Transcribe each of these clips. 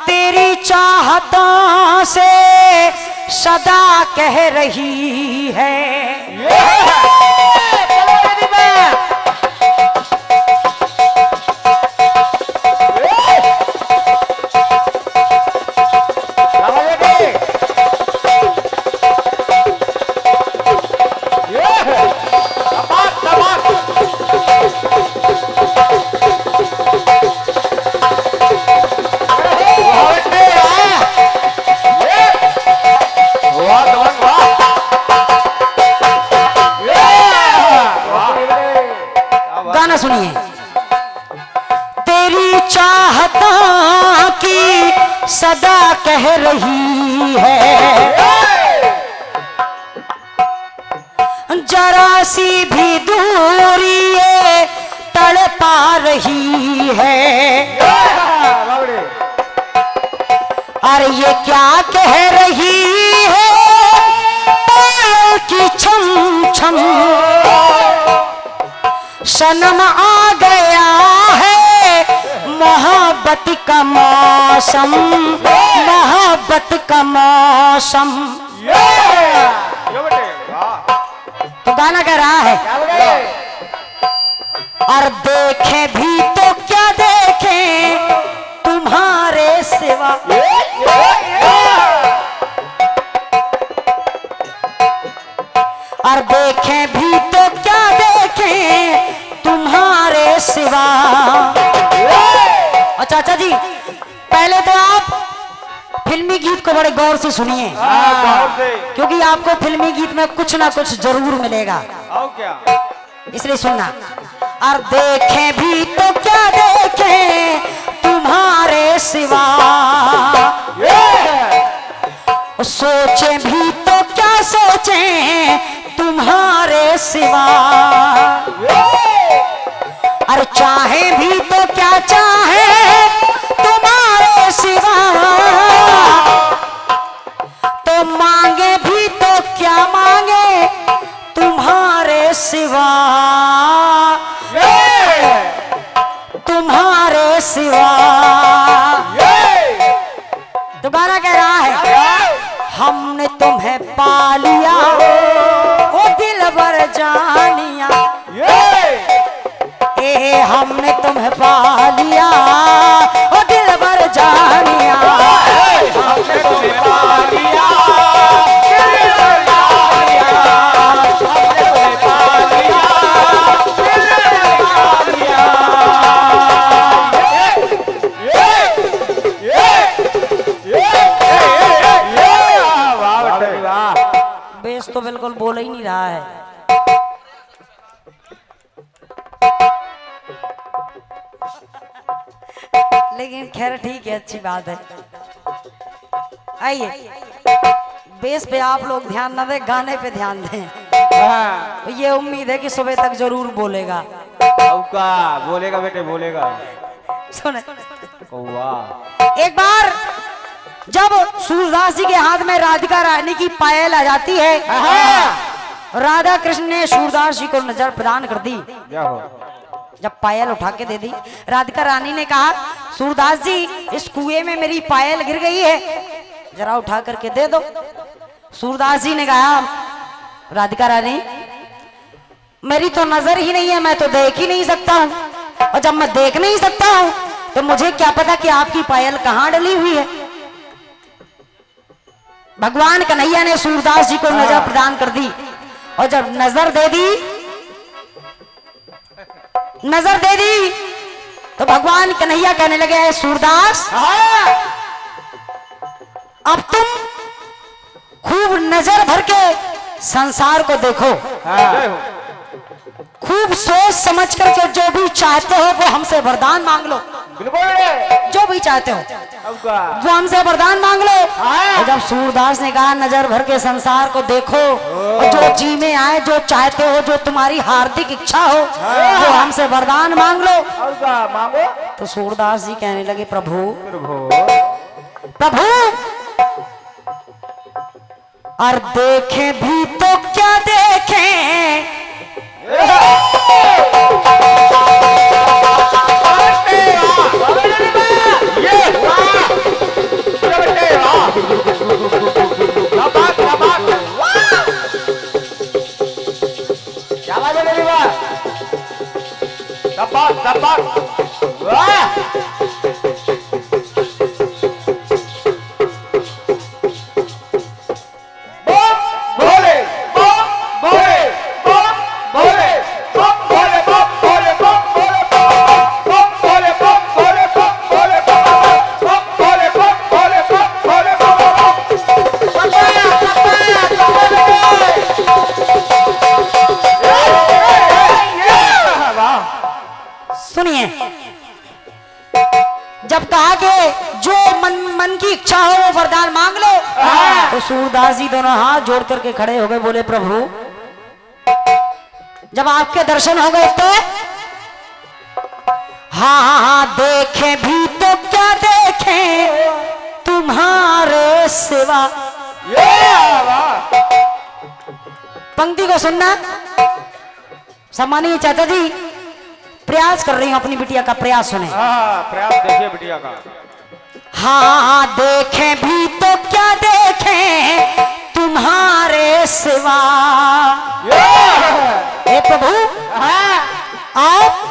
तेरी चाहतों से सदा कह रही है। गाना सुनिए। तेरी चाहतों की सदा कह रही है, जरा सी भी दूरी ये तड़पा रही है। अरे ये क्या कह रही है पायल की छम छम, सनम आ गया है मोहब्बत का मौसम, मोहब्बत का मौसम। तो गाना कह रहा है, और देखे भी तो क्या देखें तुम्हारे सिवा, और देखें भी तो क्या देखें तुम्हारे सिवा। और चाचा जी पहले तो आप फिल्मी गीत को बड़े गौर से सुनिए, क्योंकि आपको फिल्मी गीत में कुछ ना कुछ जरूर मिलेगा, इसलिए सुनना। और देखें भी तो क्या देखें तुम्हारे सिवा, सोचें भी तो क्या सोचें तुम्हारे सिवा, और चाहें भी तो क्या चाहें तुम्हारे सिवा, तो मांगे भी तो क्या मांगे तुम्हारे सिवा, तुम्हारे सिवा। तो गाना कह रहा है, हमने तुम्हें पा लिया ओ दिलबर जानिया, ए हमने तुम्हें पा लिया ओ दिलबर जानिया, हमने तुम्हें पा लिया दिलबर जानिया, हमने तुम्हें पा लिया दिलबर जानिया। बेस तो बिल्कुल बोल ही नहीं रहा है। लेकिन खैर ठीक है, अच्छी बात है। आइए बेस पे आप लोग ध्यान न दें, गाने पे ध्यान दें। ये उम्मीद है कि सुबह तक जरूर बोलेगा। बोलेगा बेटे बोलेगा। सुने, एक बार जब सूरदास जी के हाथ में राधिका रानी की पायल आ जाती है, राधा कृष्ण ने सूरदास जी को नजर प्रदान कर दी। जब पायल उठा के दे दी, राधिका रानी ने कहा, सूरदास जी इस कुएं में मेरी पायल गिर गई है, जरा उठा करके दे दो। सूरदास जी ने कहा, राधिका रानी मेरी तो नजर ही नहीं है, मैं तो देख ही नहीं सकता हूँ, और जब मैं देख नहीं सकता हूँ तो मुझे क्या पता कि आपकी पायल कहाँ डली हुई है। भगवान कन्हैया ने सूरदास जी को नजर प्रदान कर दी, और जब नजर दे दी तो भगवान कन्हैया कहने लगे, सूरदास अब तुम खूब नजर भर के संसार को देखो, खूब सोच समझ कर जो भी चाहते हो वो हमसे वरदान मांग लो, जो भी चाहते हो वो हमसे वरदान मांग लो। और जब सूरदास ने कहा, नजर भर के संसार को देखो, और जो जी में आए, जो चाहते हो, जो तुम्हारी हार्दिक इच्छा हो वो हमसे वरदान मांग लो। मांगो। तो सूरदास जी कहने लगे, प्रभु प्रभु और देखें भी तो क्या देखें, की इच्छा हो वो वरदान मांग लो। तो सूरदास जी दोनों हाथ जोड़ करके खड़े हो गए, बोले प्रभु जब आपके दर्शन हो गए तो हाँ देखें भी तो क्या देखें तुम्हारे सिवा। पंक्ति को सुनना। सम्मानीय चाचा जी प्रयास कर रही हूं, अपनी बिटिया का प्रयास सुने। प्रयास देखिए बिटिया का। हाँ देखें भी तो क्या देखें तुम्हारे सिवा। हे प्रभु आप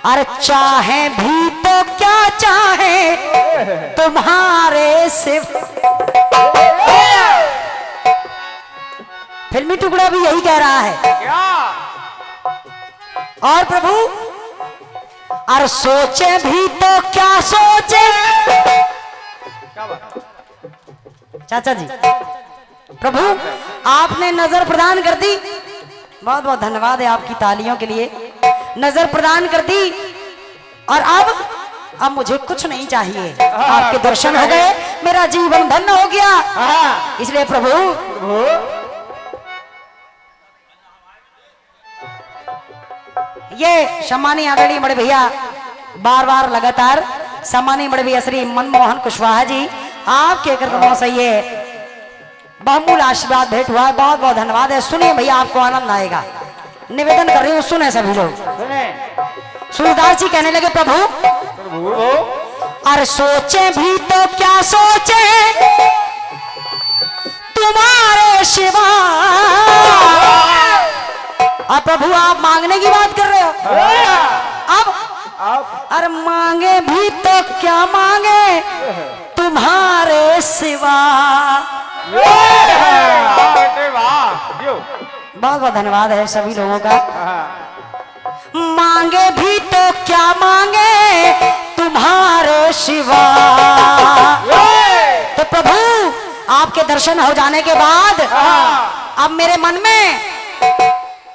अरे चाहे भी तो क्या चाहे तुम्हारे सिवा। फिल्मी टुकड़ा भी यही कह रहा है क्या? और प्रभु और सोचे भी तो क्या सोचे। क्या बात? चाचा जी प्रभु आपने नजर प्रदान कर दी, बहुत बहुत धन्यवाद है आपकी तालियों के लिए। नजर प्रदान कर दी और अब मुझे कुछ नहीं चाहिए, आपके दर्शन हो गए, मेरा जीवन धन्य हो गया। इसलिए प्रभु ये सम्मानीय आदरणीय बड़े भैया बार बार लगातार सम्मानीय बड़े भैया श्री मनमोहन कुशवाहा जी आपके कदमों से ये बहुमूल्य आशीर्वाद भेंट हुआ है, बहुत बहुत धन्यवाद है। सुनिए भैया आपको आनंद आएगा, निवेदन कर रही हूँ, सुने सभी लोग। सूरदास जी कहने लगे प्रभु अरे सोचे भी तो क्या सोचे तुम्हारे सिवा। अब प्रभु आप मांगने की बात कर रहे हो, अब अरे मांगे भी तो क्या मांगे तुम्हारे सिवा। बहुत बहुत धन्यवाद है सभी लोगों का। मांगे भी तो क्या मांगे तुम्हारे सिवा। तो प्रभु आपके दर्शन हो जाने के बाद अब मेरे मन में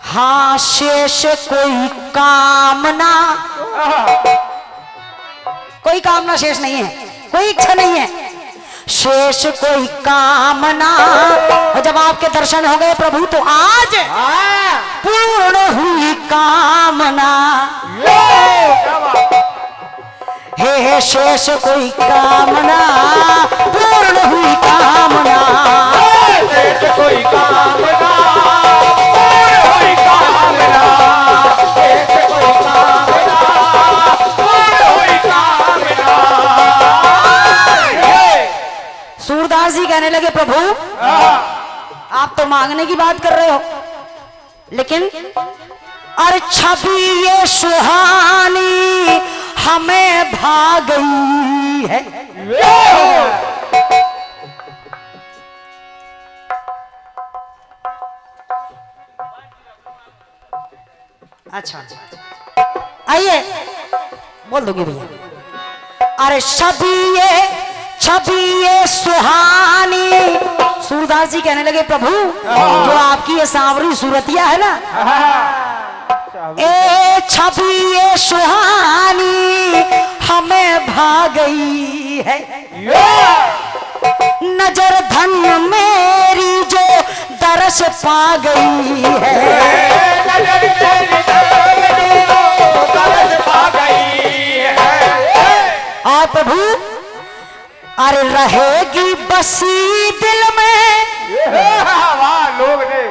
हाँ शेष कोई कामना शेष नहीं है, कोई इच्छा नहीं है, शेष कोई कामना। और जब आपके दर्शन हो गए प्रभु तो आज पूर्ण हुई कामना। हे शेष कोई कामना पूर्ण हुई कामना। शेष कोई कामना पूर्ण हुई कामना। शेष कोई कामना पूर्ण हुई कामना। सूरदास जी कहने लगे प्रभु आप तो मांगने की बात कर रहे हो, लेकिन अरे छवि ये सुहानी हमें भाग गई है। अच्छा आइए बोल दोगे भैया। अरे छवि ये सुहानी। सूरदास जी कहने लगे प्रभु जो आपकी ये सांवरी सूरतिया है ना, ए छवि ये सुहानी हमें भाग गई है। नजर धन मेरी जो दरस पा गई है। नजर मेरी दरस पा गई है। और प्रभु अरे रहेगी बसी दिल में। वाह लोग ने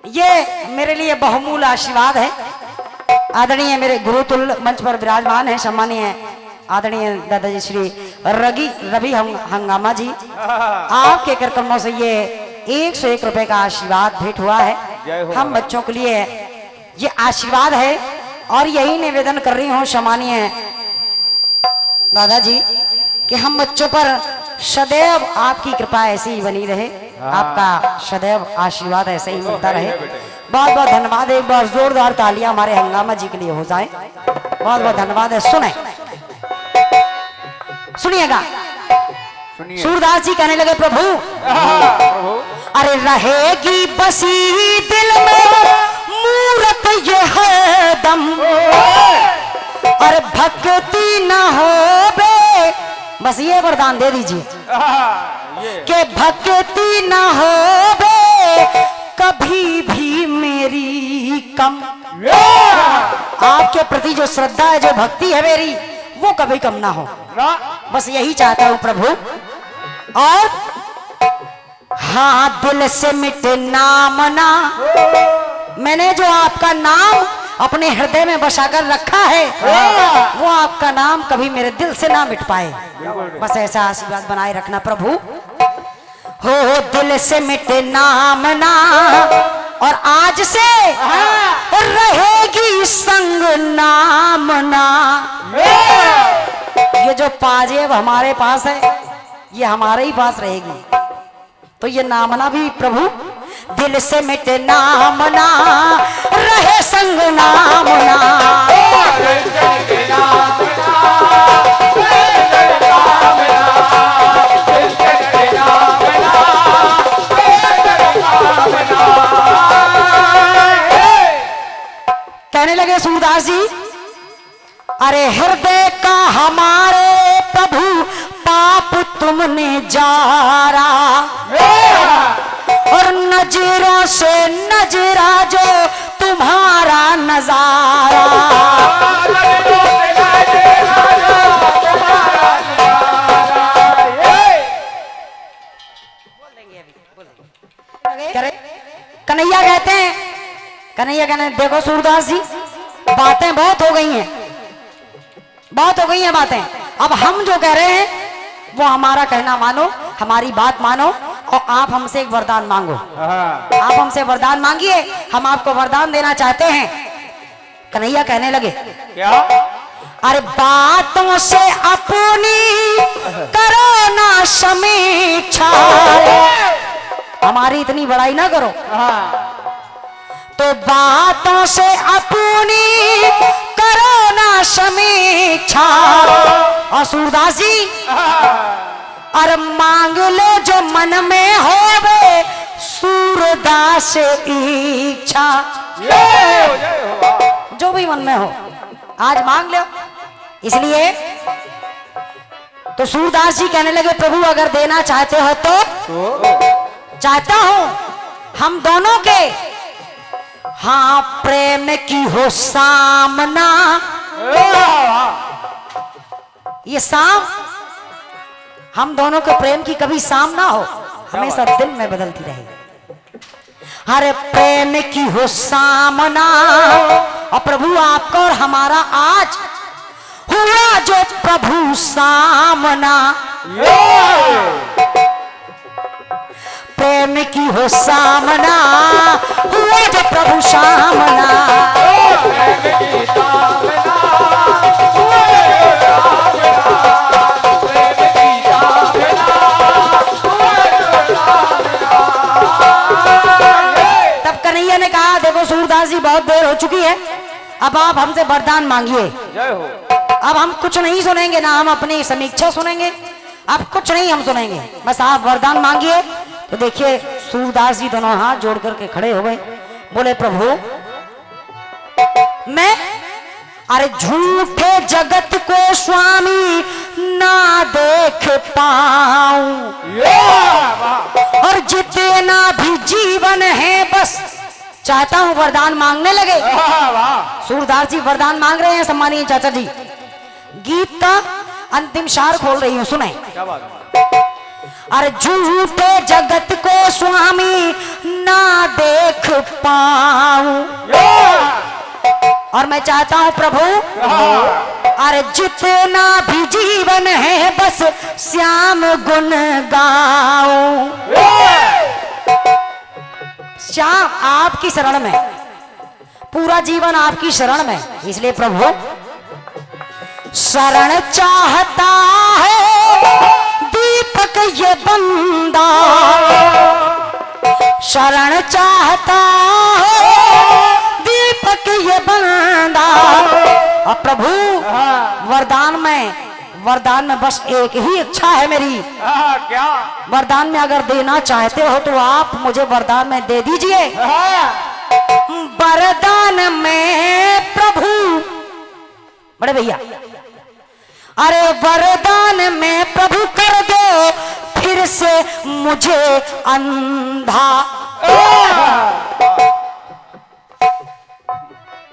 ये मेरे लिए बहुमूल्य आशीर्वाद है। आदरणीय मेरे गुरुतुल्य मंच पर विराजमान है सम्मानीय आदरणीय दादाजी श्री रवि हंगामा जी, आपके कार्यक्रमों से ये 101 रुपए का आशीर्वाद भेंट हुआ है। हम बच्चों के लिए ये आशीर्वाद है और यही निवेदन कर रही हूँ सम्मानीय दादाजी कि हम बच्चों पर सदैव आपकी कृपा ऐसी ही बनी रहे, आपका सदैव आशीर्वाद ऐसे ही मिलता रहे। बहुत बहुत धन्यवाद। एक बार जोरदार तालियां हमारे हंगामा जी के लिए हो जाए। बहुत बहुत धन्यवाद है। सुनिएगा सुनिए। सूरदास जी कहने लगे प्रभु प्रभु अरे रहेगी बसी दिल में मूरत ये है दम और भक्ति न हो बे, बस ये वरदान दे दीजिए ये कि भक्ति न हो बे कभी भी मेरी कम। आपके प्रति जो श्रद्धा है जो भक्ति है मेरी वो कभी कम ना हो, ना बस यही चाहता हूं प्रभु। और हाँ दिल से मिटे नाम ना, मैंने जो आपका नाम अपने हृदय में बसाकर रखा है वो आपका नाम कभी मेरे दिल से ना मिट पाए, बस ऐसा आशीर्वाद बनाए रखना प्रभु। हो दिल से मिटे नाम ना और आज से रहेगी संग नाम ना। ये जो पाजेब हमारे पास है ये हमारे ही पास रहेगी, तो ये नामना भी प्रभु दिल से मिटे नामना रहे संग नामना। कहने लगे सूरदास जी अरे हृदय का हमारे प्रभु पाप तुमने जारा और नजरों से नजरा जो तुम्हारा नजारा। कन्हैया कहते हैं, कन्हैया कहने देखो सूरदास जी बातें बहुत हो गई हैं, बहुत हो गई हैं बातें, अब हम जो कह रहे हैं वो हमारा कहना मानो, हमारी बात मानो और आप हमसे एक वरदान मांगो। आप हमसे वरदान मांगिए, हम आपको वरदान देना चाहते हैं। कन्हैया कहने लगे क्या? अरे बातों से अपनी करो ना समीक्षा, हमारी इतनी बड़ाई ना करो, तो बातों से अपनी करो ना समीक्षा। और सूरदास जी और मांग लो जो मन में होवे सूरदास इच्छा, जो भी मन में हो आज मांग लो। इसलिए तो सूरदास जी कहने लगे प्रभु अगर देना चाहते हो तो चाहता हूं हम दोनों के हाँ प्रेम की हो सामना। ये शाम हम दोनों के प्रेम की कभी शाम ना हो, हमेशा दिन में बदलती रहे। हर प्रेम की हो सामना और प्रभु आपका और हमारा आज हुआ जो प्रभु सामना। प्रेम की हो सामना हुआ जो प्रभु सामना। तब कन्हैया ने कहा देखो सूरदास जी बहुत देर हो चुकी है, अब आप हमसे वरदान मांगिए। जय हो। अब हम कुछ नहीं सुनेंगे ना हम अपनी समीक्षा सुनेंगे, अब कुछ नहीं हम सुनेंगे, बस आप वरदान मांगिए। तो देखिए सूरदास जी दोनों हाथ जोड़ करके खड़े हो गए, बोले प्रभु मैं अरे झूठे जगत को स्वामी ना देख पाऊं और जितना भी जीवन है बस चाहता हूं वरदान मांगने लगे। सूरदास जी वरदान मांग रहे हैं सम्मानीय चाचा जी। गीत का अंतिम सार खोल रही हूं, सुने। क्या बात? अरे झूठे जगत को स्वामी ना देख पाऊं और मैं चाहता हूं प्रभु अरे जितना भी जीवन है बस श्याम गुण गाऊं। श्याम आपकी शरण में, पूरा जीवन आपकी शरण में, इसलिए प्रभु शरण चाहता है दीपक ये बंदा, शरण चाहता है दीपक ये बंदा। और प्रभु वरदान में वरदान में बस एक ही इच्छा है मेरी। क्या? वरदान में अगर देना चाहते हो तो आप मुझे वरदान में दे दीजिए। वरदान में प्रभु, बड़े भैया, अरे वरदान में प्रभु कर दो फिर से मुझे अंधा।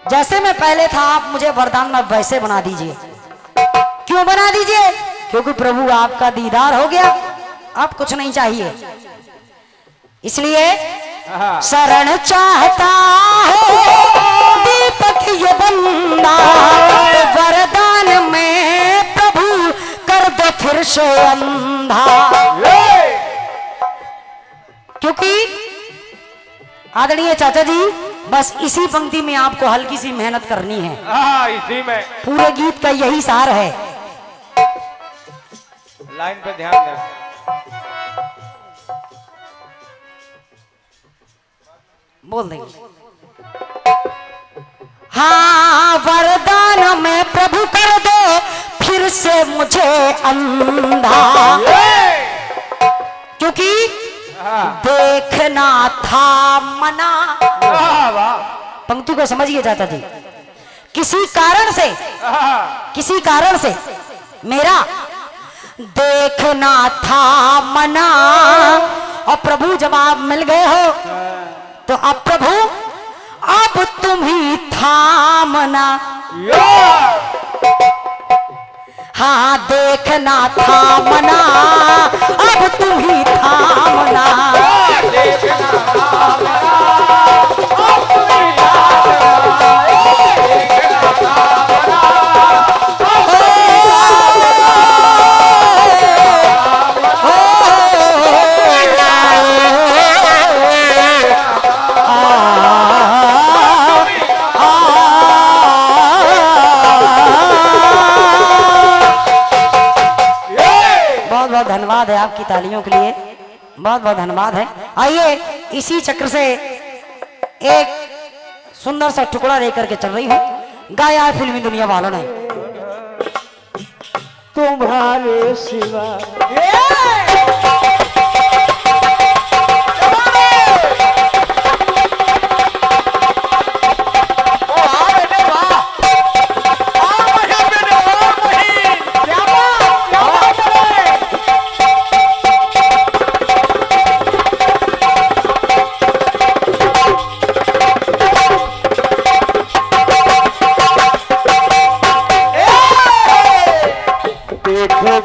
जैसे मैं पहले था आप मुझे वरदान में वैसे बना दीजिए। क्यों बना दीजिए? क्योंकि प्रभु आपका दीदार हो गया, अब कुछ नहीं चाहिए। इसलिए शरण चाहता है दीपक ये बंदा, तो वरदान में प्रभु कर दो फिर से अंधा। क्योंकि आदरणीय चाचा जी, बस इसी पंक्ति में आपको हल्की सी मेहनत करनी है। इसी में पूरे गीत का यही सार है। लाइन पे ध्यान दें। बोल देंगे। हाँ, वरदान में प्रभु कर दो फिर से मुझे अंधा, क्योंकि देखना था मना। पंक्ति को समझिए चाचा जी, किसी कारण से मेरा देखना था मना, और प्रभु जब आप मिल गए हो तो अब प्रभु अब तुम ही थामना। हाँ, देखना था मना, अब तुम ही थामना। बहुत धन्यवाद है आपकी तालियों के लिए, बहुत बहुत धन्यवाद है। आइए इसी चक्र से एक सुंदर सा टुकड़ा लेकर के चल रही हूँ, गाया है फिल्मी दुनिया वालों ने। तुम्हारे सिवा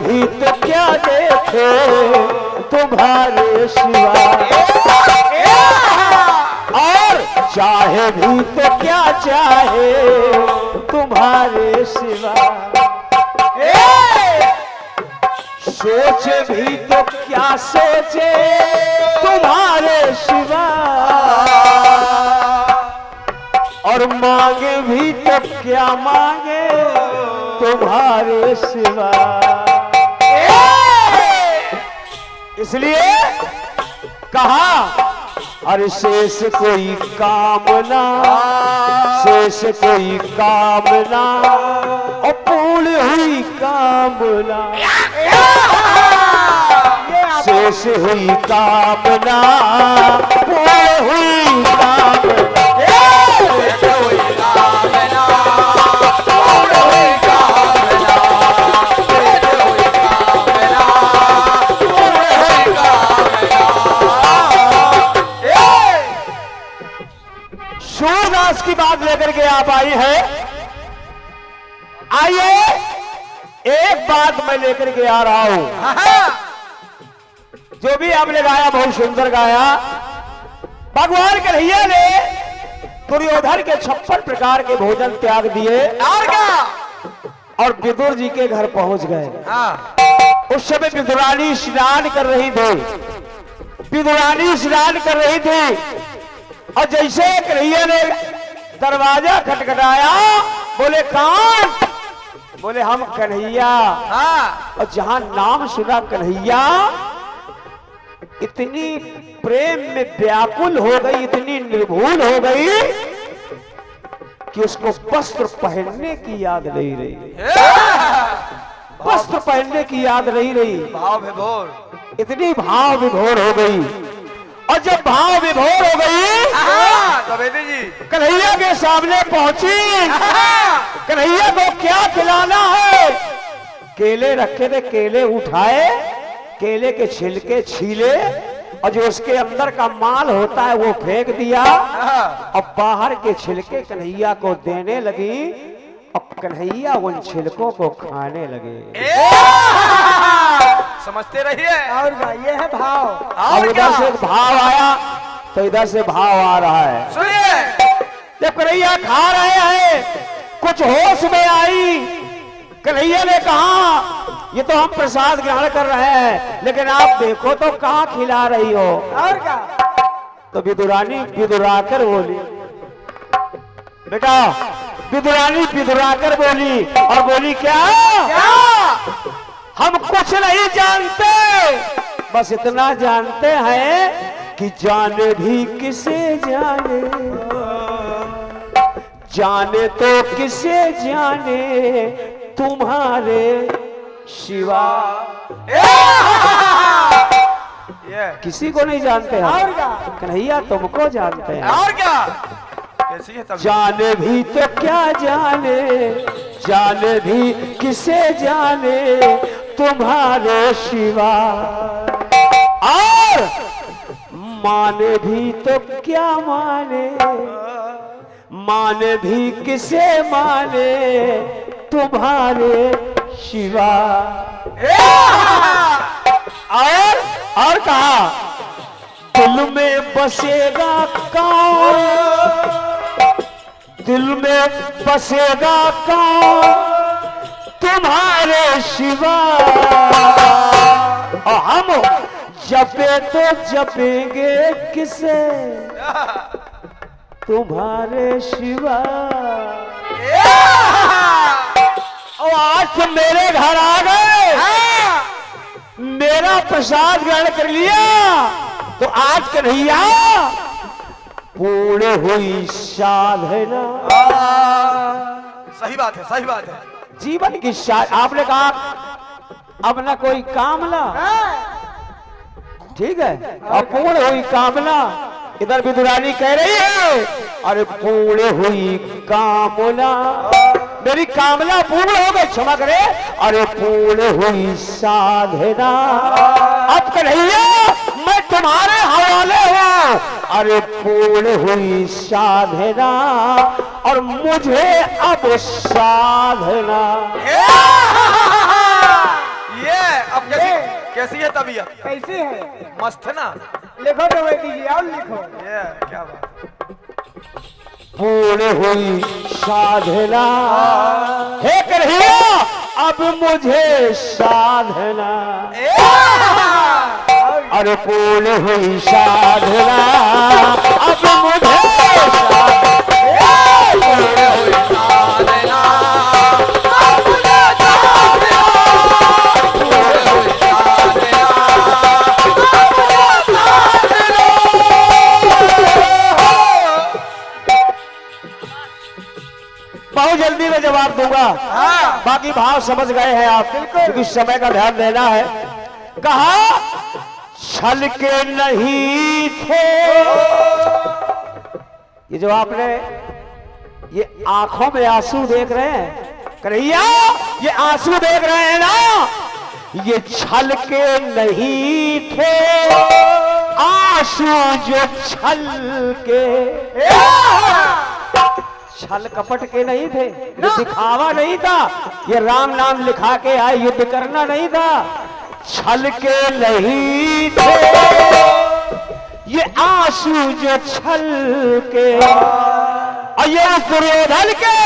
भी तो क्या देखे तुम्हारे सिवा, और चाहे भी तो क्या चाहे तुम्हारे सिवा, सोचे भी तो क्या सोचे तुम्हारे सिवा, और मांगे भी तो क्या मांगे तुम्हारे सिवा। इसलिए कहा, अरे शेष कोई कामना, शेष कोई कामना, और पूर्ण हुई कामना, शेष हुई कामना, पूर्ण हुई कामना। सूरदास की बात लेकर के आप आई है। आइए एक बात मैं लेकर के आ रहा हूं। जो भी आपने गाया बहुत सुंदर गाया। भगवान कन्हैया ने दुर्योधन के 56 प्रकार के भोजन त्याग दिए और विदुर जी के घर पहुंच गए। उस समय विदुरानी स्नान कर रही थी, विदुरानी स्नान कर रही थी, और जैसे कन्हैया ने दरवाजा खटखटाया, बोले कौन? बोले हम कन्हैया। और जहां नाम सुना कन्हैया, इतनी प्रेम में व्याकुल हो गई, इतनी निर्भूल हो गई कि उसको वस्त्र पहनने की याद नहीं रही। वस्त्र पहनने की याद नहीं रही, भाव विभोर। इतनी भाव विभोर हो गई। और जब भाव विभोर हो गई कवेदी जी कन्हैया के सामने पहुंची। कन्हैया को क्या खिलाना है? केले रखे थे, केले उठाए, केले के छिलके छीले और जो उसके अंदर का माल होता है वो फेंक दिया और बाहर के छिलके कन्हैया को देने लगी और कन्हैया उन छिलकों को खाने लगे। समझते रहिए। और ये है भाव। और इधर से भाव आया तो इधर से भाव आ रहा है। सुनिए, जब कन्हैया खा रहे हैं कुछ होश में आई। कन्हैया ने कहा ये तो हम प्रसाद ग्रहण कर रहे हैं, लेकिन आप देखो तो कहाँ खिला रही हो? और क्या? तो विदुरानी विदुराकर बोली, बेटा विदुरानी विदुराकर बोली और बोली क्या? हम कुछ नहीं जानते, बस इतना जानते हैं कि जाने भी किसे जाने, जाने तो किसे जाने तुम्हारे सिवा। किसी को नहीं जानते हम, कन्हैया तुमको जानते हैं। और क्या? कैसी है तबीयत? जाने भी तो क्या जाने, जाने भी किसे जाने तुम्हारे सिवा। और माने भी तो क्या माने, माने भी किसे माने तुम्हारे सिवा। और कहा दिल में बसेगा कौन, दिल में बसेगा कौन तुम्हारे सिवा। और हम जपे तो जपेंगे किसे तुम्हारे सिवा। और आज तुम मेरे घर आ गए, मेरा प्रसाद ग्रहण कर लिया, तो आज कन्हैया पूर्ण हुई साधना। सही बात है, सही बात है। जीवन की आपने कहा अब ना कोई कामना, ठीक है, अब पूर्ण हुई कामना। इधर विदुरानी कह रही है अरे पूर्ण हुई कामना, मेरी कामना पूर्ण हो गई, क्षमा करे। अरे पूर्ण हुई साधना, अब कन्हैया मैं तुम्हारे हवाले हूं। अरे पूर्ण हुई साधना और मुझे अब साधना। ये अब कैसी है तबीयत? कैसी है? मस्त है ना? लिखो तो वही दीजिए और लिखो। ये क्या बात? पूर्ण हुई साधना, हे कन्हैया अब मुझे साधना। अरे पूर्ण हुई साधना अब मुझे बहुत जल्दी में जवाब दूंगा। बाकी भाव समझ गए हैं आप, क्योंकि समय का ध्यान देना है। कहा छल के नहीं थे, ये जो आपने ये आंखों में आंसू देख रहे हैं कन्हैया, ये आंसू देख रहे हैं ना, ये छल के नहीं थे आंसू जो छल के, छल कपट के नहीं थे, ये दिखावा नहीं था, ये राम नाम लिखा के आए, युद्ध करना नहीं था। छल के नहीं थे ये आंसू जो छल के, और ये दुर्योधन के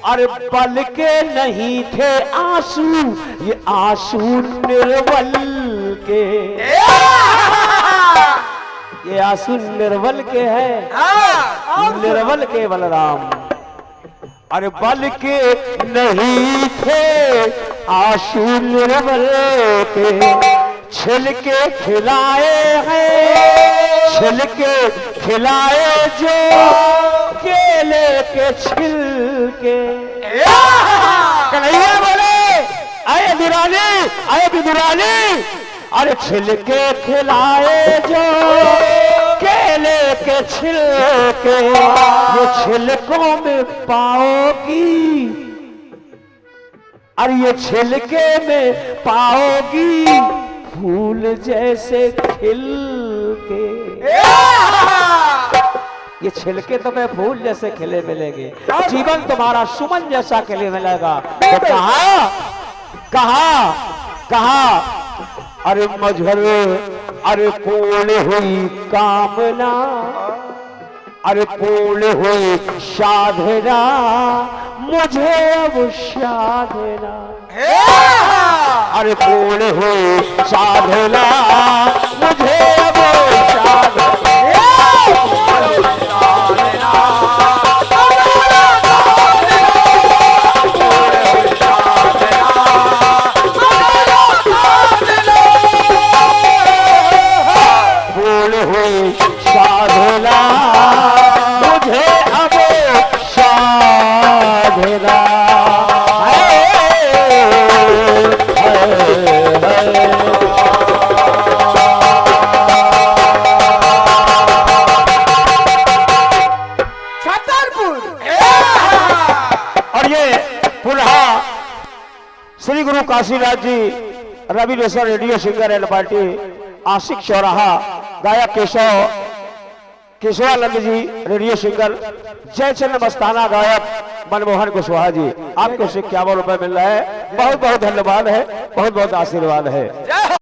अरे बल के नहीं थे आंसू, ये आंसू निर्बल के, ये आंसू निर्बल के हैं, निर्बल के बलराम। अरे बल के नहीं थे आंसू निर्बल के, छिल के खिलाए हैं, छिल के खिलाए जो केले के छिलके। कन्हैया बोले अरे विदुरानी, अरे विदुरानी, अरे छिलके खिलाए जो केले के छिलके, ये छिलकों में पाओगी, अरे ये छिलके में पाओगी फूल जैसे खिल के। ये छिलके तुम्हें फूल जैसे खिले मिलेंगे, जीवन तुम्हारा सुमन जैसा खिले मिलेगा। तो कहा कहा कहा अरे मझर, अरे पूर्ण हुई कामना, अरे पूर्ण हुई साधना, मुझे अब साधना, अरे पूर्ण हुई साधना, मुझे अब साधना। साधना मुझे अब साधना। छतरपुर। और ये पुनः Shri Guru Kashinath ji Ravi nation radio singer and party Ashiq Chauraha गायक केशवानंद जी रेडियो सिंगर जयचंद मस्ताना गायक मनमोहन कुशवाहा जी, आपको 51 रुपए मिल रहा है। बहुत बहुत धन्यवाद है, बहुत बहुत आशीर्वाद है।